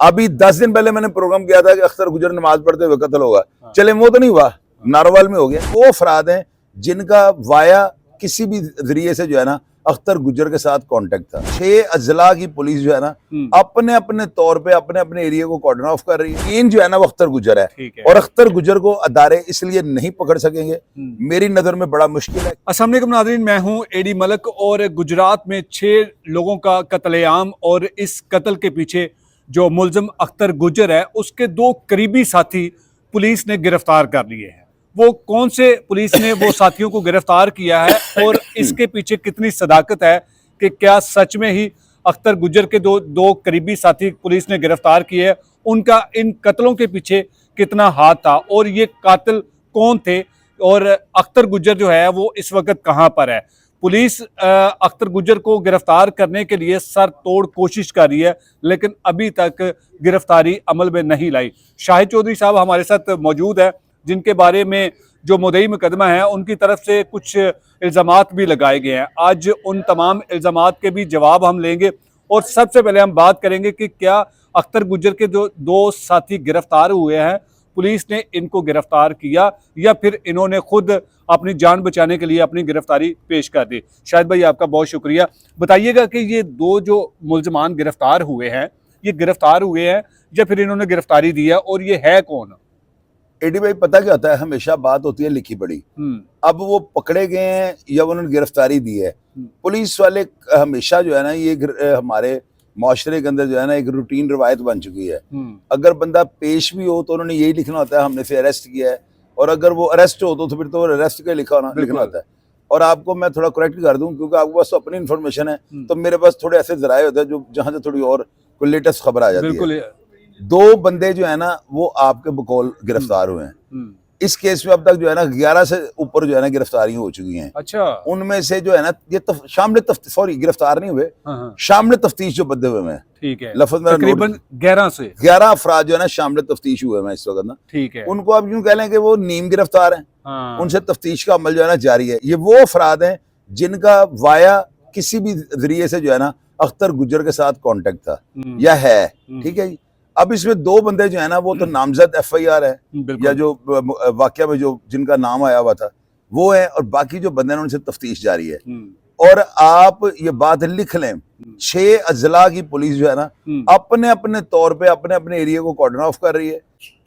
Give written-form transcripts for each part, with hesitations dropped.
अभी 10 दिन पहले मैंने प्रोग्राम किया था कि अख्तर गुजर नमाज पढ़ते हुए कत्ल होगा, चले वो तो नहीं हुआ, नारोवाल में हो गया। वो अफराद हैं जिनका वाया किसी भी जरिए से जो है ना अख्तर गुजर के साथ कांटेक्ट था। 6 अजला की पुलिस जो है ना अपने अपने तौर पे अपने अपने एरिया को कॉर्डन ऑफ कर रही है। जो है ना वो अख्तर गुजर है और अख्तर गुजर को अदारे इसलिए नहीं पकड़ सकेंगे, मेरी नजर में बड़ा मुश्किल है। अस्सलाम वालेकुम नाज़रीन, मैं हूं एडी मलक और गुजरात में 6 लोगों का कत्लेआम और इस कत्ल के पीछे जो मुल्ज़िम अख्तर गुजर है उसके 2 करीबी साथी पुलिस ने गिरफ्तार कर लिए हैं। वो कौन से पुलिस ने वो साथियों को गिरफ्तार किया है और इसके पीछे कितनी सदाकत है कि क्या सच में ही अख्तर गुजर के दो करीबी साथी पुलिस ने गिरफ्तार किए हैं, उनका इन कत्लों के पीछे कितना हाथ था और ये कातिल कौन थे और अख्तर गुजर जो है वो इस वक्त कहाँ पर है। पुलिस अख्तर गुजर को गिरफ्तार करने के लिए सर तोड़ कोशिश कर रही है लेकिन अभी तक गिरफ्तारी अमल में नहीं लाई। शाहिद चौधरी साहब हमारे साथ मौजूद है जिनके बारे में जो मुद्दई मुकदमा है उनकी तरफ से कुछ इल्ज़ामात भी लगाए गए हैं। आज उन तमाम इल्ज़ामात के भी जवाब हम लेंगे और सबसे पहले हम बात करेंगे कि क्या अख्तर गुजर के जो 2 साथी गिरफ्तार हुए हैं पुलिस ने इनको गिरफ्तार किया या फिर इन्होंने खुद अपनी जान बचाने के लिए अपनी गिरफ्तारी पेश कर दी। शाहिद भाई आपका बहुत शुक्रिया। बताइएगा कि ये 2 जो मुल्ज़मान गिरफ्तार हुए हैं ये गिरफ्तार हुए हैं या फिर इन्होंने गिरफ्तारी दी है और ये है कौन? एडी भाई पता क्या होता है, हमेशा बात होती है लिखी पड़ी। अब वो पकड़े गए हैं या उन्होंने गिरफ्तारी दी है, पुलिस वाले हमेशा जो है ना ये हमारे माशरे के अंदर जो है ना एक रूटीन रवायत बन चुकी है। अगर बंदा पेश भी हो तो उन्होंने यही लिखना होता है हमने से अरेस्ट किया है, और अगर वो अरेस्ट हो तो फिर तो अरेस्ट का लिखना होता है। और आपको मैं थोड़ा करेक्ट कर दूं क्योंकि आपके पास तो अपनी इन्फॉर्मेशन है, तो मेरे पास थोड़े ऐसे जराए होते हैं जो जहाँ से थोड़ी और कोई लेटेस्ट खबर आ जाती है। 2 बंदे जो है ना वो आपके बकौल गिरफ्तार हुए हैं। इस केस में अब तक जो है ना 11 से ऊपर जो है ना गिरफ्तारी हो चुकी हैं। अच्छा, उनमें से जो है ना ये शामिल गिरफ्तार नहीं हुए, शामिल तफ्तीश जो बंदे हुए हैं, ठीक है, लफ्ज मेरा तकरीबन 11 अफराद जो है ना शामिल तफ्तीश हुए हैं इस वक्त ना। ठीक है, उनको आप यूं कह लें कि वो नीम गिरफ्तार हैं, उनसे तफ्तीश का अमल जो है ना जारी है। ये वो अफराद हैं जिनका वाया किसी भी जरिए से जो है ना अख्तर गुजर के साथ कॉन्टेक्ट था या है, ठीक है जी। अब इसमें 2 बंदे जो है ना वो तो नामजद FIR है या जो वाकया में जो जिनका नाम आया हुआ था वो है, और बाकी जो बंदे हैं उनसे तफ्तीश जारी है। और आप ये बात लिख लें 6 अजला की पुलिस जो है ना अपने अपने तौर पे अपने अपने एरिया को कॉर्डन ऑफ कर रही है।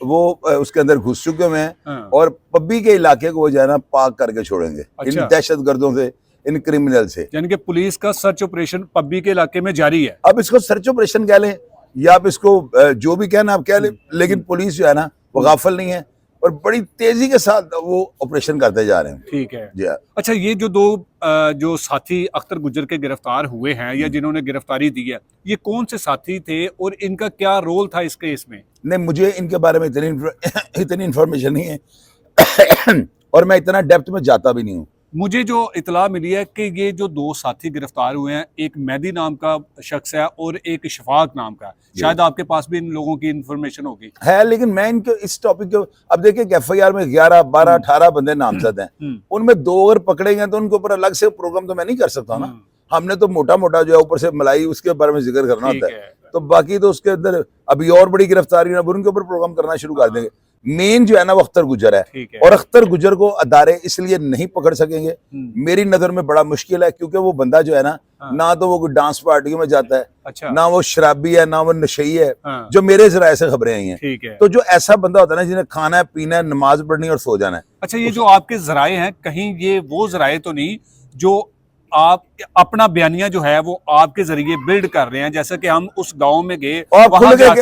वो उसके अंदर घुस चुके हुए हैं और पब्बी के इलाके को वो जो है ना पाक करके छोड़ेंगे। इन दहशत गर्दों से, इन क्रिमिनल से। यानी कि पुलिस का सर्च ऑपरेशन पब्बी के इलाके में जारी है। अब इसको सर्च ऑपरेशन कह लें या आप इसको जो भी कहना आप कह लें, लेकिन पुलिस जो है ना वो गाफिल नहीं है और बड़ी तेजी के साथ वो ऑपरेशन करते जा रहे हैं। ठीक है जी। अच्छा, ये जो 2 जो साथी अख्तर गुजर के गिरफ्तार हुए हैं या जिन्होंने गिरफ्तारी दी है, ये कौन से साथी थे और इनका क्या रोल था इस केस में? नहीं, मुझे इनके बारे में इतनी इन्फॉर्मेशन नहीं है और मैं इतना डेप्थ में जाता भी नहीं हूँ। मुझे जो इतला मिली है कि ये जो 2 साथी गिरफ्तार हुए हैं, एक मेहदी नाम का शख्स है और एक शफाक नाम का, शायद आपके पास भी इन लोगों की इन्फॉर्मेशन होगी। है, लेकिन मैं इनके इस टॉपिक को अब देखिए FIR में 11, 12, 18 बंदे नामजद हैं, उनमें 2 अगर पकड़े गए तो उनके ऊपर अलग से प्रोग्राम तो मैं नहीं कर सकता ना। हमने तो मोटा मोटा जो है ऊपर से मलाई उसके बारे में जिक्र करना होता है, तो बाकी तो उसके अंदर अभी और बड़ी गिरफ्तारी उनके ऊपर प्रोग्राम करना शुरू कर देंगे। मेन जो है ना वो अख्तर गुजर है और अख्तर गुजर को अदारे इसलिए नहीं पकड़ सकेंगे, मेरी नजर में बड़ा मुश्किल है क्योंकि वो बंदा जो है ना तो वो कोई डांस पार्टियों में जाता है, अच्छा, ना वो शराबी है, ना वो नशई है, जो मेरे जराए से खबरें आई हैं। तो जो ऐसा बंदा होता है ना जिन्हें खाना है, पीना है, नमाज पढ़नी और सो जाना है। अच्छा, ये जो आपके जराए हैं कहीं ये वो जराए तो नहीं जो आप अपना बयानिया जो है वो आपके जरिए बिल्ड कर रहे हैं, जैसे कि हम उस गांव में गए और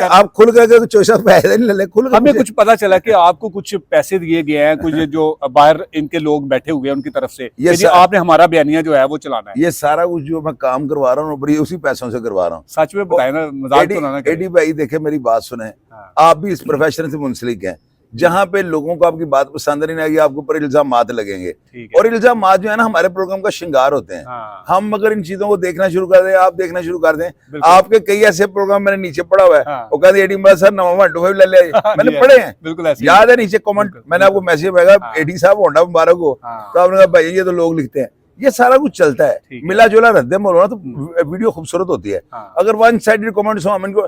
आप खुल गए चोशा पैसे नहीं ले, हमें कुछ पता चला कि आपको कुछ पैसे दिए गए हैं, कुछ जो बाहर इनके लोग बैठे हुए हैं उनकी तरफ से, ये आपने हमारा बयानिया जो है वो चलाना है। ये सारा कुछ जो मैं काम करवा रहा हूँ बड़ी उसी पैसों से करवा रहा हूँ। सच में बताए ना, मजाक तो ना करें। एडी भाई देखे मेरी बात सुने, आप भी इस प्रोफेशन से मुंसलिक हैं, जहाँ पे लोगों को आपकी बात पसंद नहीं आएगी आपके ऊपर इल्जामात लगेंगे, और इल्जामात जो है ना हमारे प्रोग्राम का श्रृंगार होते हैं। हम अगर इन चीजों को देखना शुरू कर दें, आप देखना शुरू कर दें, आपके कई ऐसे प्रोग्राम मैंने नीचे पढ़ा हुआ है, वो कहते एडी सर 925 ले ले, मैंने पढ़े हैं, बिल्कुल याद है, नीचे कमेंट मैंने आपको मैसेज भेजा एडी साहब होंडा मुबारक हो, तो आपने कहा भाई ये तो लोग लिखते हैं। ये सारा कुछ चलता है, मिला जुला रद्द मोल होना तो वीडियो खूबसूरत होती है। अगर वन साइडेड कमेंट्स हो हम इनको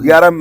11